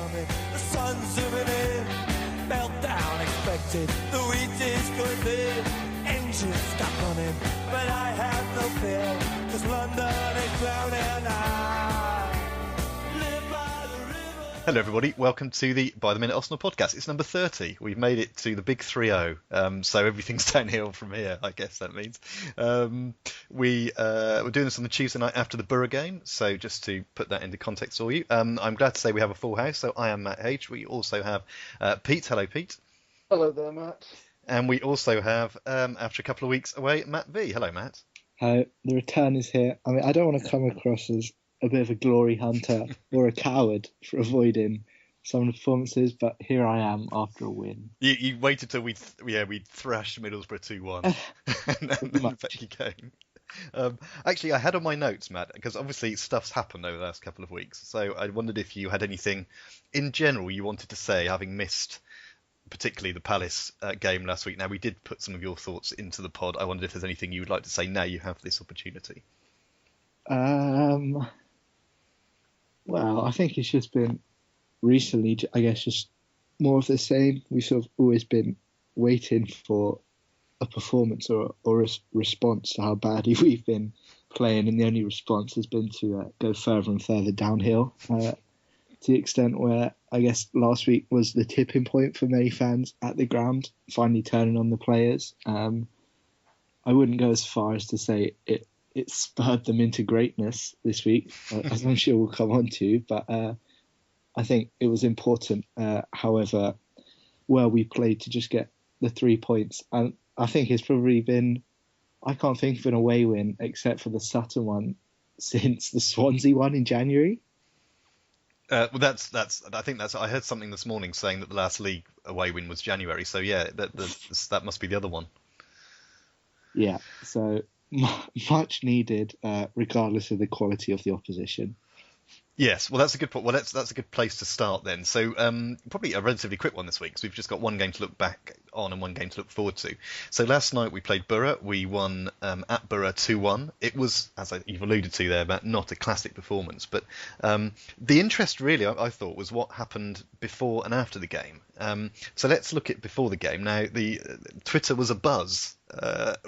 coming, the sun's zooming in, meltdown expected, the wheat is good there, engines stop running, but I have no fear, 'cause London is drowning. I live by the river. Hello everybody, welcome to the By the Minute Arsenal podcast. It's number 30. We've made it to the big 3-0, so everything's downhill from here, I guess that means. We're doing this on the Tuesday night after the Boro game, so just to put that into context for you. I'm glad to say we have a full house, so I am Matt H. We also have Pete. Hello Pete. Hello there, Matt. And we also have, after a couple of weeks away, Matt V. Hello Matt. The return is here. I mean, I don't want to come across as a bit of a glory hunter or a coward for avoiding some of the performances, but here I am after a win. You waited till we thrashed Middlesbrough 2-1 and then back you came. Actually, I had on my notes, Matt, because obviously stuff's happened over the last couple of weeks, so I wondered if you had anything in general you wanted to say, having missed particularly the Palace game last week. Now, we did put some of your thoughts into the pod. I wondered if there's anything you would like to say now you have this opportunity. Well, I think it's just been recently, I guess, just more of the same. We've sort of always been waiting for a performance or a response to how badly we've been playing, and the only response has been to go further and further downhill, to the extent where I guess last week was the tipping point for many fans at the ground, finally turning on the players. I wouldn't go as far as to say it spurred them into greatness this week, as I'm sure we'll come on to, but I think it was important, however well we played, to just get the 3 points. And I think it's probably been, I can't think of an away win except for the Sutton one since the Swansea one in January. Well, I heard something this morning saying that the last league away win was January, so yeah, that must be the other one. Yeah, so much needed, regardless of the quality of the opposition. Yes, well, that's a good point. Well, that's a good place to start then. So probably a relatively quick one this week, because we've just got one game to look back on and one game to look forward to. So last night we played Boro. We won at Boro 2-1. It was, as you've alluded to there, Matt, not a classic performance. But the interest really, I thought, was what happened before and after the game. So let's look at before the game. Now, the Twitter was abuzz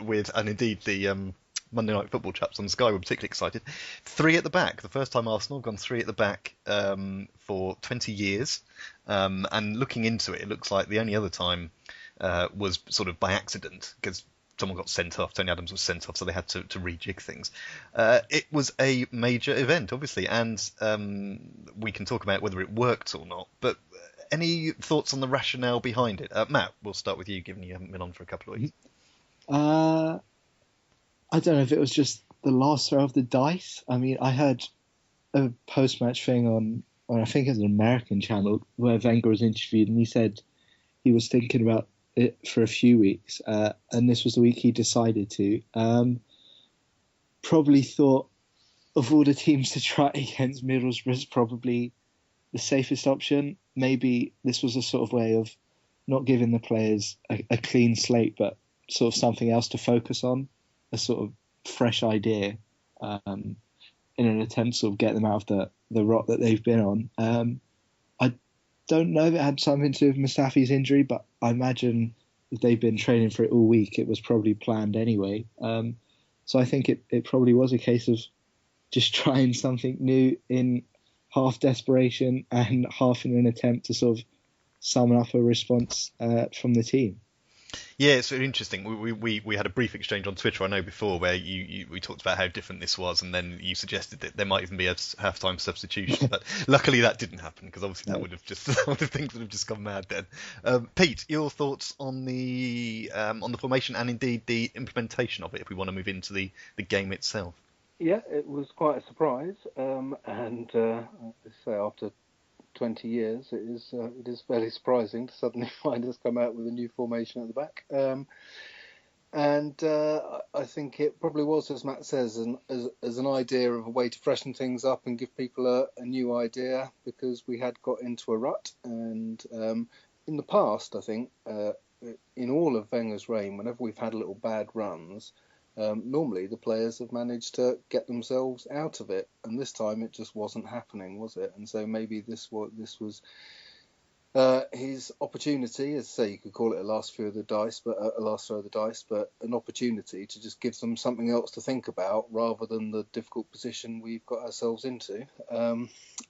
with, and indeed the Monday Night Football chaps on Sky were particularly excited. 3 at the back. The first time Arsenal have gone 3 at the back for 20 years. And looking into it, it looks like the only other time was sort of by accident, because someone got sent off. Tony Adams was sent off, so they had to rejig things. It was a major event, obviously, and we can talk about whether it worked or not. But any thoughts on the rationale behind it? Matt, we'll start with you, given you haven't been on for a couple of weeks. I don't know if it was just the last throw of the dice. I mean, I heard a post-match thing on I think it's an American channel, where Wenger was interviewed, and he said he was thinking about it for a few weeks, and this was the week he decided to. Probably thought of all the teams to try against, Middlesbrough was probably the safest option. Maybe this was a sort of way of not giving the players a clean slate, but sort of something else to focus on. A sort of fresh idea, in an attempt to sort of get them out of the rot that they've been on. I don't know if it had something to do with Mustafi's injury, but I imagine if they've been training for it all week, it was probably planned anyway. So I think it probably was a case of just trying something new in half desperation and half in an attempt to sort of summon up a response from the team. Yeah, it's really interesting. We had a brief exchange on Twitter, I know, before, where we talked about how different this was, and then you suggested that there might even be a half-time substitution. But luckily that didn't happen, because obviously that would have just things would have just gone mad then. Pete, your thoughts on the formation and indeed the implementation of it, if we want to move into the game itself. Yeah, it was quite a surprise, and let's say after 20 years, it is fairly surprising to suddenly find us come out with a new formation at the back. And I think it probably was, as Matt says, as an idea of a way to freshen things up and give people a new idea, because we had got into a rut. And in the past, I think, in all of Wenger's reign, whenever we've had little bad runs, normally the players have managed to get themselves out of it, and this time it just wasn't happening, was it? And so maybe this was his opportunity, as I say, you could call it a last throw of the dice, but an opportunity to just give them something else to think about rather than the difficult position we've got ourselves into,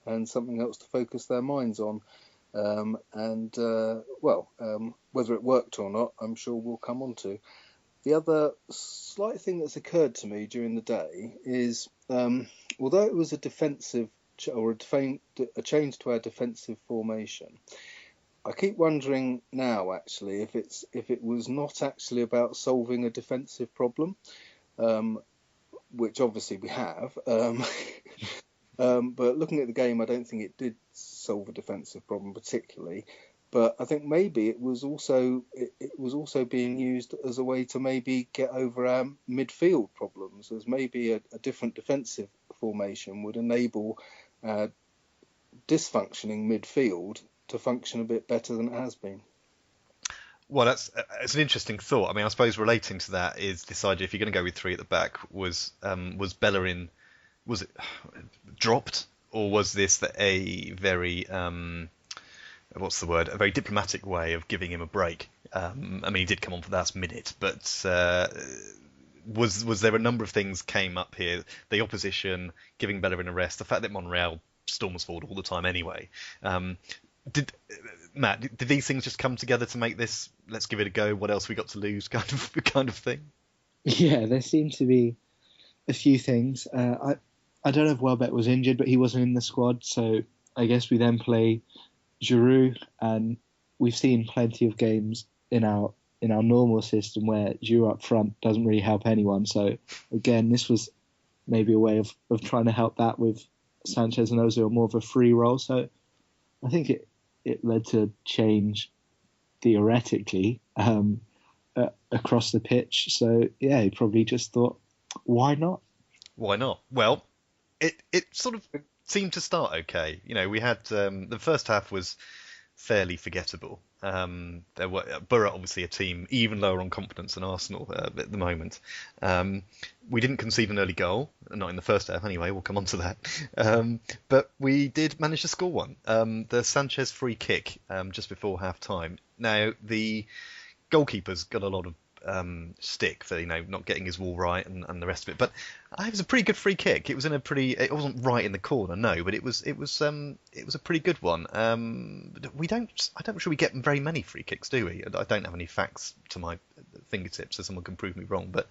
and something else to focus their minds on. Whether it worked or not, I'm sure we'll come on to. The other slight thing that's occurred to me during the day is, although it was a defensive or a change to our defensive formation, I keep wondering now actually if it was not actually about solving a defensive problem, which obviously we have. But looking at the game, I don't think it did solve a defensive problem particularly. But I think maybe it was also being used as a way to maybe get over our midfield problems, as maybe a different defensive formation would enable dysfunctioning midfield to function a bit better than it has been. Well, it's an interesting thought. I mean, I suppose relating to that is this idea: if you're going to go with three at the back, was Bellerin, was it dropped, or was this a very what's the word? A very diplomatic way of giving him a break. I mean, he did come on for the last minute, but was there a number of things came up here? The opposition giving Bellerin a rest, the fact that Monreal storms forward all the time anyway. Did these things just come together to make this? Let's give it a go. What else we got to lose? Kind of thing. Yeah, there seemed to be a few things. I don't know if Welbeck was injured, but he wasn't in the squad, so I guess we then play Giroud, and we've seen plenty of games in our normal system where Giroud up front doesn't really help anyone. So again, this was maybe a way of trying to help that with Sanchez and Ozil more of a free role. So I think it led to change theoretically across the pitch. So yeah, he probably just thought, why not? Why not? Well, it sort of seemed to start okay. You know, we had the first half was fairly forgettable. There were Boro, obviously a team even lower on confidence than Arsenal at the moment. We didn't concede an early goal, not in the first half anyway. We'll come on to that. But we did manage to score one. The Sanchez free kick just before half time. Now the goalkeeper's got a lot of stick for not getting his wall right and the rest of it, but it was a pretty good free kick. It was it wasn't right in the corner, no, but it was a pretty good one. I'm not sure we get very many free kicks, do we? I don't have any facts to my fingertips, so someone can prove me wrong. But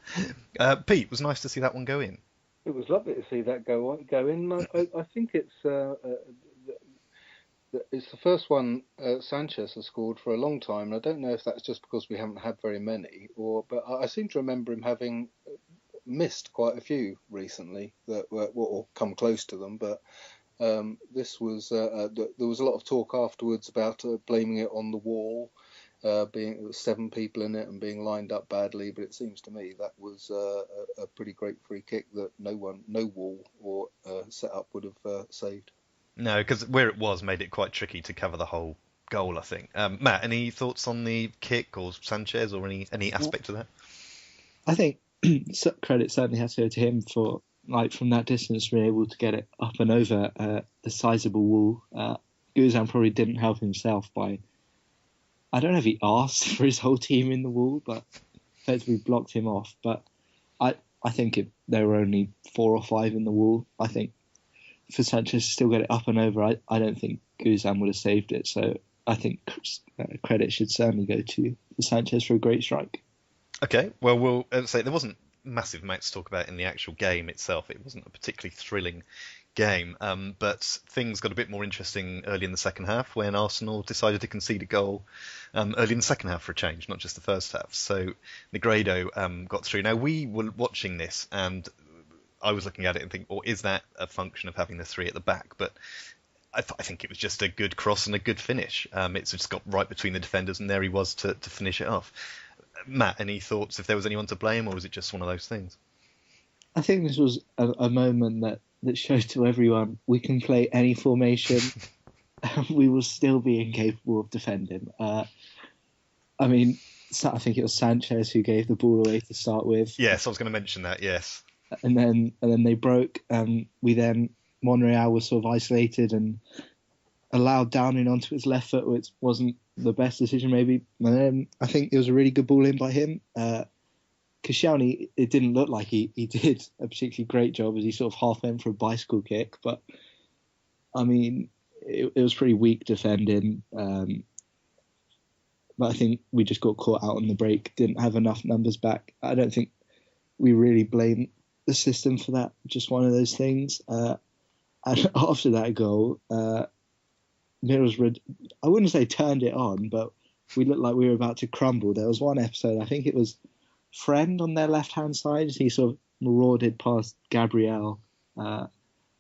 Pete, it was nice to see that one go in. It was lovely to see that go in. I think it's the first one Sanchez has scored for a long time, and I don't know if that's just because we haven't had very many, but I seem to remember him having missed quite a few recently that or come close to them. But this was there was a lot of talk afterwards about blaming it on the wall, there was 7 people in it and being lined up badly. But it seems to me that was a pretty great free kick that no wall or setup would have saved. No, because where it was made it quite tricky to cover the whole goal, I think. Matt, any thoughts on the kick or Sanchez or any aspect of that? I think credit certainly has to go to him for, from that distance, being able to get it up and over the sizable wall. Guzan probably didn't help himself by... I don't know if he asked for his whole team in the wall, but effectively blocked him off. But I think there were only 4 or 5 in the wall. I think for Sanchez to still get it up and over, I don't think Guzan would have saved it. So I think credit should certainly go to Sanchez for a great strike. Okay, well, we'll say there wasn't massive amounts to talk about in the actual game itself. It wasn't a particularly thrilling game, but things got a bit more interesting early in the second half when Arsenal decided to concede a goal early in the second half for a change, not just the first half. So Negredo got through. Now, we were watching this and I was looking at it and thinking, well, is that a function of having the 3 at the back? But I think it was just a good cross and a good finish. It's just got right between the defenders, and there he was to finish it off. Matt, any thoughts if there was anyone to blame, or was it just one of those things? I think this was a moment that showed to everyone we can play any formation. We will still be incapable of defending. I mean, I think it was Sanchez who gave the ball away to start with. Yes, I was going to mention that. Yes, and then they broke, and Monreal was sort of isolated and allowed Downing onto his left foot, which wasn't the best decision maybe. And then I think it was a really good ball in by him. Koscielny, it didn't look like he did a particularly great job as he sort of half went for a bicycle kick, but I mean, it was pretty weak defending. But I think we just got caught out on the break, didn't have enough numbers back. I don't think we really blame the system for that, just one of those things. And after that goal, Middlesbrough, I wouldn't say turned it on, but we looked like we were about to crumble. There was one episode, I think it was Friend on their left-hand side. He sort of marauded past Gabriel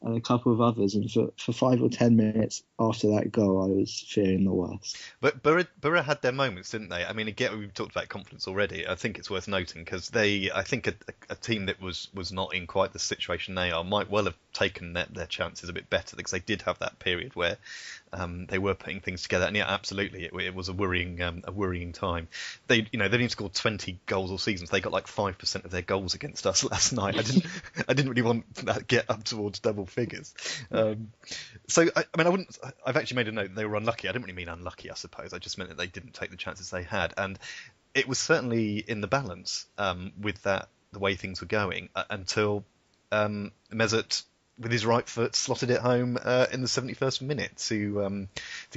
and a couple of others, and for 5 or 10 minutes after that goal, I was fearing the worst. But Boro had their moments, didn't they? I mean, again, we've talked about confidence already. I think it's worth noting because I think a team that was not in quite the situation they are might well have taken their chances a bit better, because they did have that period where they were putting things together, and yeah, absolutely, it was a worrying time. They didn't score 20 goals all season. So they got like 5% of their goals against us last night. I didn't really want that get up towards double figures. So I've actually made a note that they were unlucky. I didn't really mean unlucky, I suppose. I just meant that they didn't take the chances they had, and it was certainly in the balance with the way things were going until Mesut, with his right foot, slotted it home in the 71st minute to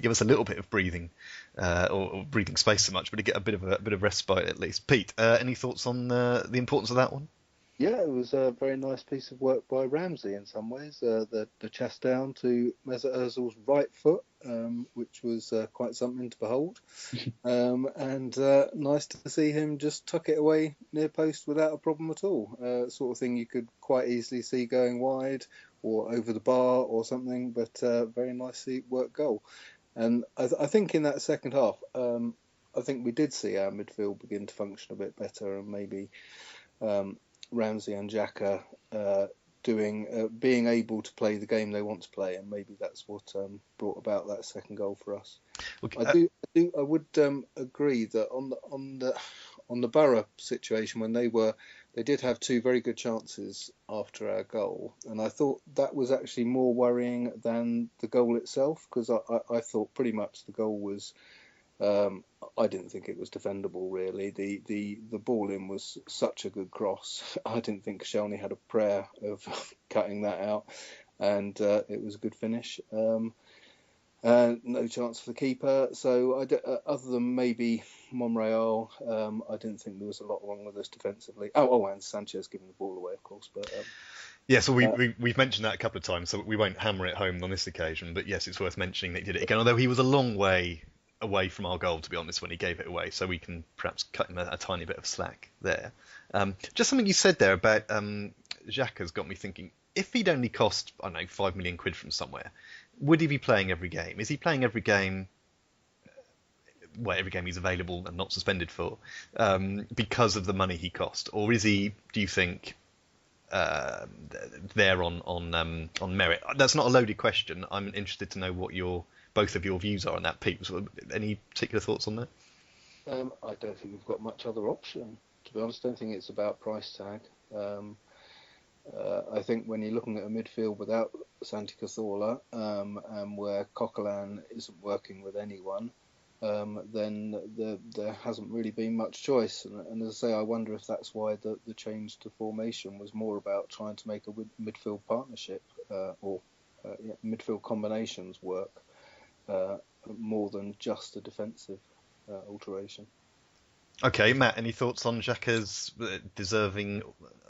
give us a little bit of breathing, or breathing space so much, but to get a bit of respite at least. Pete, any thoughts on the importance of that one? Yeah, it was a very nice piece of work by Ramsey in some ways. The chest down to Mesut Ozil's right foot, which was quite something to behold. And nice to see him just tuck it away near post without a problem at all. Sort of thing you could quite easily see going wide or over the bar or something, but very nicely worked goal. And I think in that second half, I think we did see our midfield begin to function a bit better, and maybe Ramsey and Xhaka being able to play the game they want to play, and maybe that's what brought about that second goal for us. Okay. I would agree that on the Boro situation, when they did have 2 very good chances after our goal, and I thought that was actually more worrying than the goal itself, because I thought pretty much the goal was. I didn't think it was defendable, really. The ball in was such a good cross. I didn't think Koscielny had a prayer of cutting that out, and it was a good finish. No chance for the keeper. So other than maybe Monreal, I didn't think there was a lot wrong with us defensively. And Sanchez giving the ball away, of course. But yeah, so we've mentioned that a couple of times, so we won't hammer it home on this occasion. But yes, it's worth mentioning that he did it again, although he was a long way away from our goal, to be honest, when he gave it away, so we can perhaps cut him a tiny bit of slack there. Just something you said there about Xhaka's got me thinking, if he'd only cost, I don't know, 5 million quid from somewhere, would he be playing every game? Is he playing every game, every game he's available and not suspended for, because of the money he cost? Or is he, do you think, there on merit? That's not a loaded question. I'm interested to know what both of your views are on that, Pete. So any particular thoughts on that? I don't think we've got much other option, to be honest. I don't think it's about price tag. I think when you're looking at a midfield without Santi Cazorla, and where Coquelin isn't working with anyone, then there hasn't really been much choice. And as I say, I wonder if that's why the change to formation was more about trying to make a midfield partnership or midfield combinations work. More than just a defensive alteration. Okay, Matt, any thoughts on Xhaka's deserving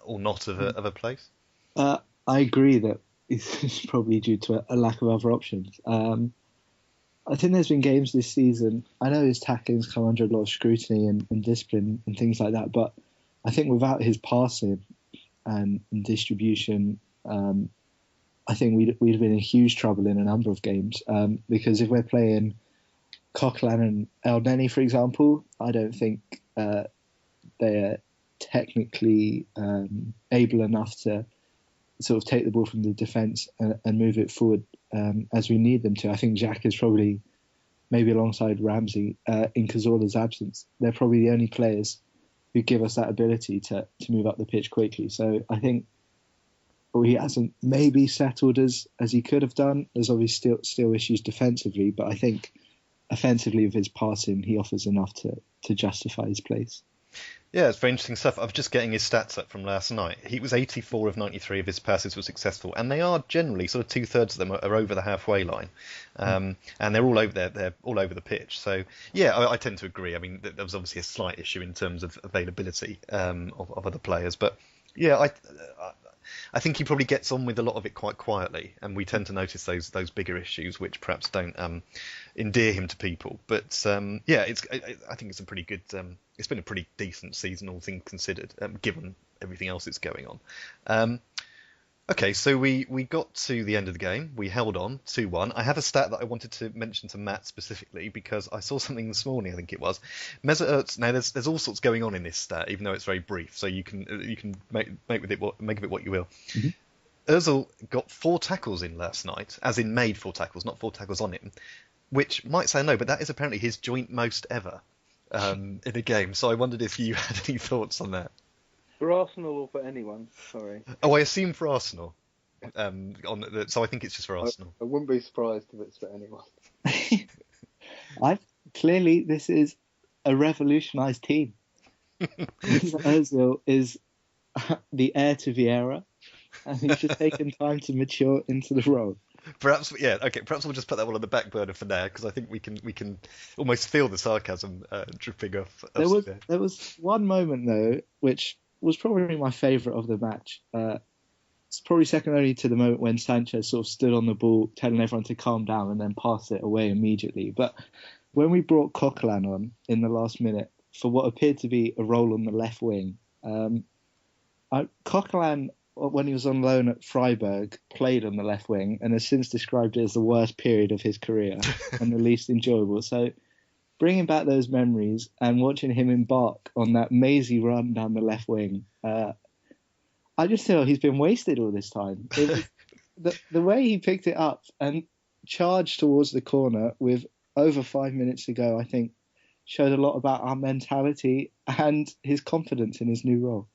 or not of a place? I agree that it's probably due to a lack of other options. I think there's been games this season, I know his tackling's come under a lot of scrutiny and discipline and things like that, but I think without his passing and distribution, I think we'd have been in huge trouble in a number of games, because if we're playing Coquelin and El Neni, for example, I don't think they're technically able enough to sort of take the ball from the defence and move it forward as we need them to. I think Xhaka is probably maybe alongside Ramsey in Cazorla's absence, they're probably the only players who give us that ability to move up the pitch quickly. So I think he hasn't maybe settled as he could have done. There's obviously still issues defensively, but I think offensively with his passing, he offers enough to justify his place. Yeah, it's very interesting stuff. I was just getting his stats up from last night. He was 84 of 93 of his passes were successful, and they are generally sort of 2/3 of them are over the halfway line, and they're all over they're all over the pitch. So yeah, I tend to agree. I mean, there was obviously a slight issue in terms of availability of other players, but yeah, I think he probably gets on with a lot of it quite quietly, and we tend to notice those bigger issues which perhaps don't endear him to people. But yeah, I think it's a pretty good. It's been a pretty decent season, all things considered, given everything else that's going on. Okay, so we got to the end of the game. We held on 2-1. I have a stat that I wanted to mention to Matt specifically because I saw something this morning. I think it was Mesut Özil. Now there's all sorts going on in this stat, even though it's very brief. So you can make of it what you will. Mm-hmm. Özil got 4 tackles in last night, as in made 4 tackles, not 4 tackles on him, which might sound low, but that is apparently his joint most ever in a game. So I wondered if you had any thoughts on that. For Arsenal or for anyone? Sorry. Oh, I assume for Arsenal. So I think it's just for Arsenal. I wouldn't be surprised if it's for anyone. Clearly, this is a revolutionised team. Özil is the heir to Vieira, and he's just taken time to mature into the role. Perhaps, yeah, okay. Perhaps we'll just put that one on the back burner for now, because I think we can almost feel the sarcasm dripping off. There was one moment though, which was probably my favourite of the match. It's probably second only to the moment when Sanchez sort of stood on the ball, telling everyone to calm down and then pass it away immediately. But when we brought Coquelin on in the last minute for what appeared to be a role on the left wing, Coquelin, when he was on loan at Freiburg, played on the left wing and has since described it as the worst period of his career and the least enjoyable. So bringing back those memories and watching him embark on that mazy run down the left wing, I just feel he's been wasted all this time. The way he picked it up and charged towards the corner with over 5 minutes to go, I think, showed a lot about our mentality and his confidence in his new role.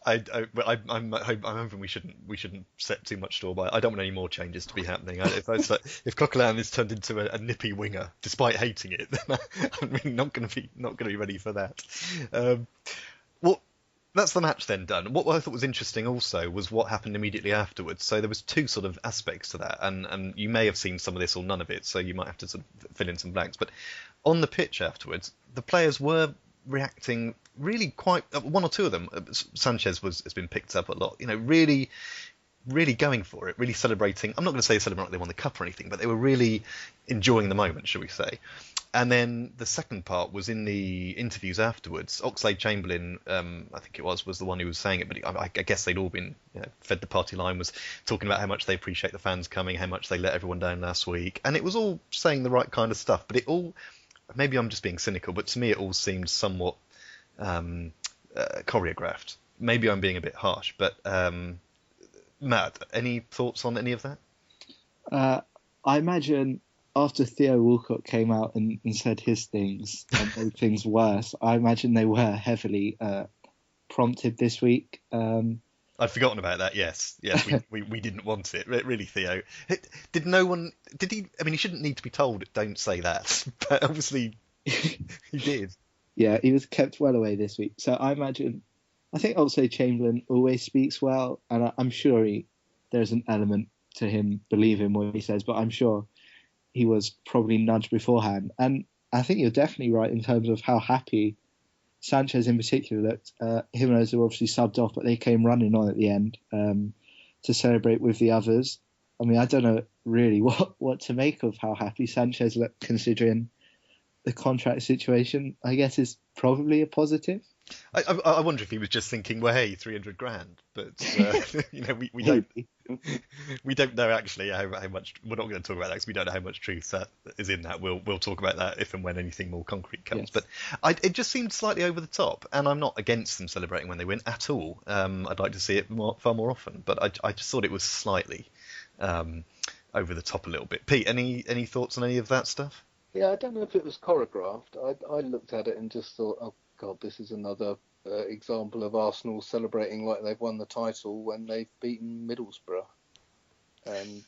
I'm hoping we shouldn't set too much store by it. I don't want any more changes to be happening. If Coquelin is turned into a nippy winger, despite hating it, then I'm really not going to be ready for that. Well, that's the match then done. What I thought was interesting also was what happened immediately afterwards. So there was 2 sort of aspects to that, and you may have seen some of this or none of it, so you might have to sort of fill in some blanks. But on the pitch afterwards, the players were reacting really quite. One or two of them, Sanchez has been picked up a lot. Really going for it, really celebrating. I'm not going to say celebrating like they won the cup or anything, but they were really enjoying the moment, shall we say. And then the second part was in the interviews afterwards. Oxlade-Chamberlain, I think it was the one who was saying it, but I guess they'd all been fed the party line, was talking about how much they appreciate the fans coming, how much they let everyone down last week. And it was all saying the right kind of stuff, but it all, maybe I'm just being cynical, but to me it all seemed somewhat choreographed. Maybe I'm being a bit harsh, but Matt, any thoughts on any of that? I imagine after Theo Walcott came out and said his things and made things worse, I imagine they were heavily prompted this week. I'd forgotten about that. Yes, we didn't want it. Really, Theo. Did no one? Did he? I mean, he shouldn't need to be told. Don't say that. But obviously, he did. Yeah, he was kept well away this week. So I think Oxlade-Chamberlain always speaks well, and I'm sure there's an element to him believing what he says, but I'm sure he was probably nudged beforehand. And I think you're definitely right in terms of how happy Sanchez in particular looked. Him and Ozil were obviously subbed off, but they came running on at the end to celebrate with the others. I mean, I don't know really what to make of how happy Sanchez looked, considering the contract situation. I guess is probably a positive. I wonder if he was just thinking, well, hey, 300 grand, but we don't know actually how much. We're not going to talk about that because we don't know how much truth that is in that. We'll talk about that if and when anything more concrete comes. Yes. But it just seemed slightly over the top, and I'm not against them celebrating when they win at all. I'd like to see it far more often, but I just thought it was slightly over the top a little bit. Pete, any thoughts on any of that stuff? Yeah, I don't know if it was choreographed. I looked at it and just thought, oh God, this is another example of Arsenal celebrating like they've won the title when they've beaten Middlesbrough. And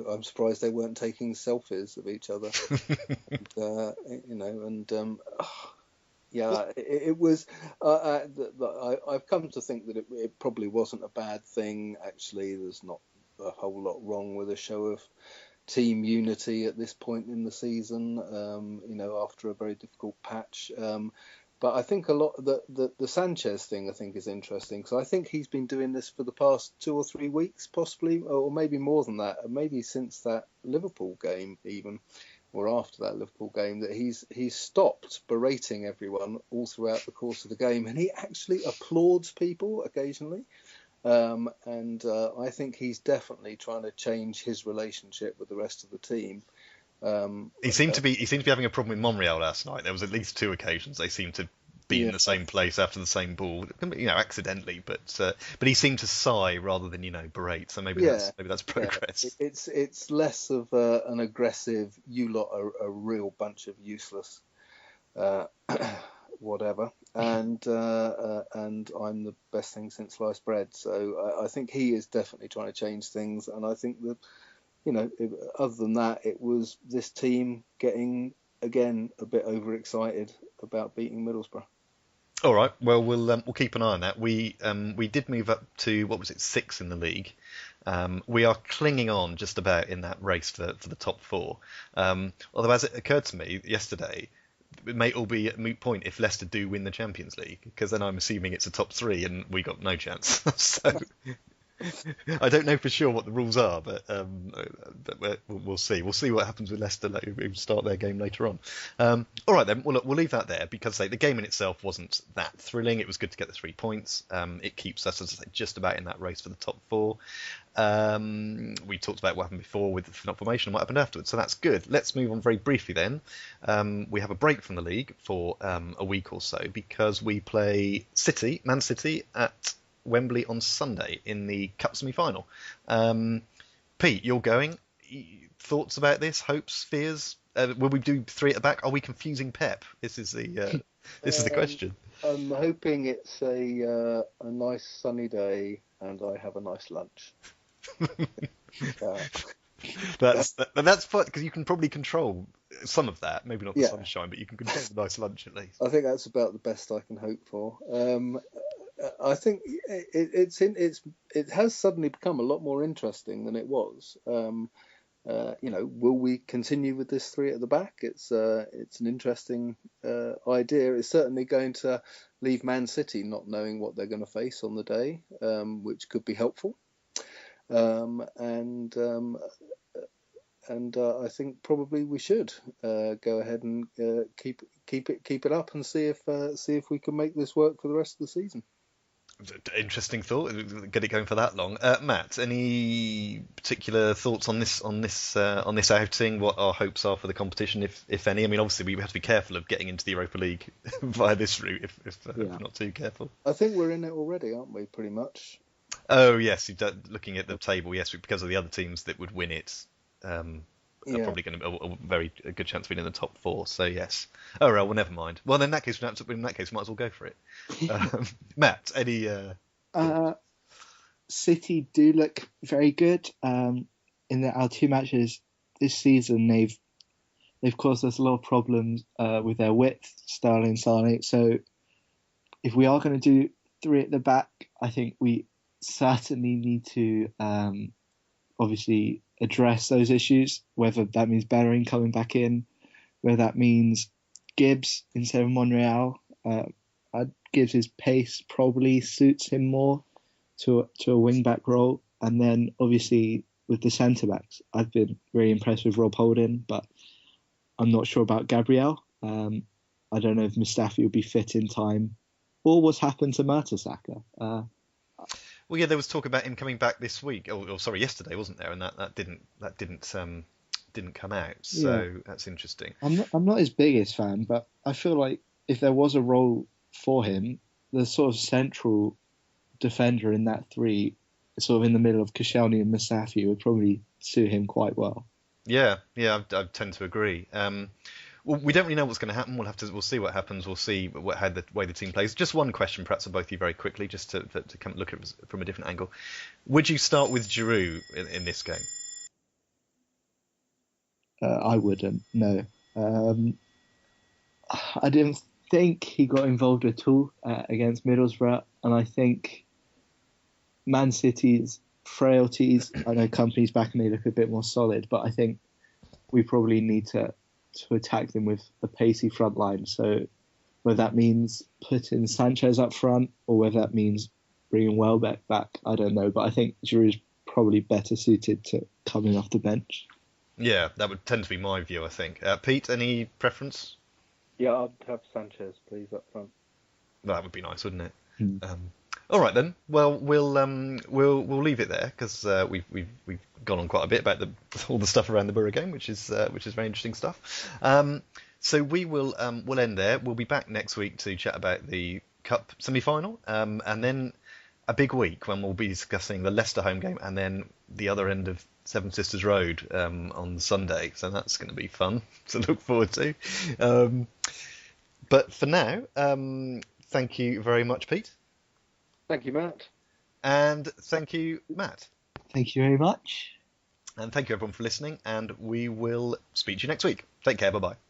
I'm surprised they weren't taking selfies of each other. It was. I've come to think that it probably wasn't a bad thing. Actually, there's not a whole lot wrong with a show of team unity at this point in the season. After a very difficult patch. But I think a lot the Sanchez thing I think is interesting, because I think he's been doing this for the past 2 or 3 weeks, possibly, or maybe more than that, maybe since that Liverpool game even, or after that Liverpool game, that he's stopped berating everyone all throughout the course of the game, and he actually applauds people occasionally. I think he's definitely trying to change his relationship with the rest of the team. He seemed to be having a problem with Monreal last night. There was at least 2 occasions they seemed to be in the same place after the same ball, accidentally, but he seemed to sigh rather than berate. So maybe that's progress. It's less of an aggressive, you lot are a real bunch of useless whatever, and I'm the best thing since sliced bread. So I think he is definitely trying to change things, and I think that. Other than that, it was this team getting, again, a bit overexcited about beating Middlesbrough. All right. Well, we'll keep an eye on that. We did move up to, 6th in the league. We are clinging on just about in that race for the top 4. Although, as it occurred to me yesterday, it may all be a moot point if Leicester do win the Champions League, because then I'm assuming it's a top 3 and we got no chance. So... I don't know for sure what the rules are, but we'll see. We'll see what happens with Leicester who start their game later on. All right then, we'll leave that there, because the game in itself wasn't that thrilling. It was good to get the 3 points. It keeps us, as I say, just about in that race for the top 4. We talked about what happened before with the formation and what happened afterwards, so that's good. Let's move on very briefly then. We have a break from the league for a week or so, because we play Man City at Wembley on Sunday in the Cup semi-final. Pete, you're going. Thoughts about this? Hopes, fears? Will we do 3 at the back? Are we confusing Pep? This is the question. I'm hoping it's a nice sunny day and I have a nice lunch. That's fun, because you can probably control some of that. Maybe not the sunshine, but you can control the nice lunch at least. I think that's about the best I can hope for. I think it has suddenly become a lot more interesting than it was. Will we continue with this 3 at the back? It's an interesting idea. It's certainly going to leave Man City not knowing what they're going to face on the day, which could be helpful. I think probably we should go ahead and keep it up and see if we can make this work for the rest of the season. Interesting thought. Get it going for that long. Matt, any particular thoughts on this outing? What our hopes are for the competition, if any? I mean, obviously we have to be careful of getting into the Europa League via this route, if we're not too careful. I think we're in it already, aren't we? Pretty much. Oh yes, looking at the table, yes, because of the other teams that would win it. Are probably going to be a very good chance of being in the top 4. So yes. Oh well, never mind. Well, in that case, we might as well go for it. Matt, any? City do look very good. In our 2 matches this season, they've caused us a lot of problems with their width, Sterling, Sane. So if we are going to do 3 at the back, I think we certainly need to obviously address those issues, whether that means Bellerin coming back in, whether that means Gibbs instead of Monreal. Gibbs' pace probably suits him more to a wing-back role. And then, obviously, with the centre-backs, I've been very impressed with Rob Holding, but I'm not sure about Gabriel. I don't know if Mustafi will be fit in time, or what's happened to Mertesacker. Well, yeah, there was talk about him coming back this week, yesterday, wasn't there? And that didn't come out. So that's interesting. I'm not his biggest fan, but I feel like if there was a role for him, the sort of central defender in that 3, sort of in the middle of Koscielny and Mustafi, would probably suit him quite well. Yeah, I tend to agree. Well, we don't really know what's going to happen. We'll see what happens. We'll see how the way the team plays. Just one question, perhaps, for both of you very quickly, just to come look at it from a different angle. Would you start with Giroud in this game? I wouldn't. No. I didn't think he got involved at all against Middlesbrough, and I think Man City's frailties. I know Company's back and they look a bit more solid, but I think we probably need to attack them with a pacey front line. So whether that means putting Sanchez up front or whether that means bringing Welbeck back, I don't know. But I think Giroud's probably better suited to coming off the bench. Yeah, that would tend to be my view, I think. Pete, any preference? Yeah, I'd have Sanchez, please, up front. That would be nice, wouldn't it? All right then. Well, we'll leave it there because we've gone on quite a bit about all the stuff around the Boro game, which is very interesting stuff. So we'll end there. We'll be back next week to chat about the Cup semi-final, and then a big week when we'll be discussing the Leicester home game and then the other end of Seven Sisters Road on Sunday. So that's going to be fun to look forward to. But for now, thank you very much, Pete. Thank you, Matt. And thank you, Matt. Thank you very much. And thank you, everyone, for listening. And we will speak to you next week. Take care. Bye-bye.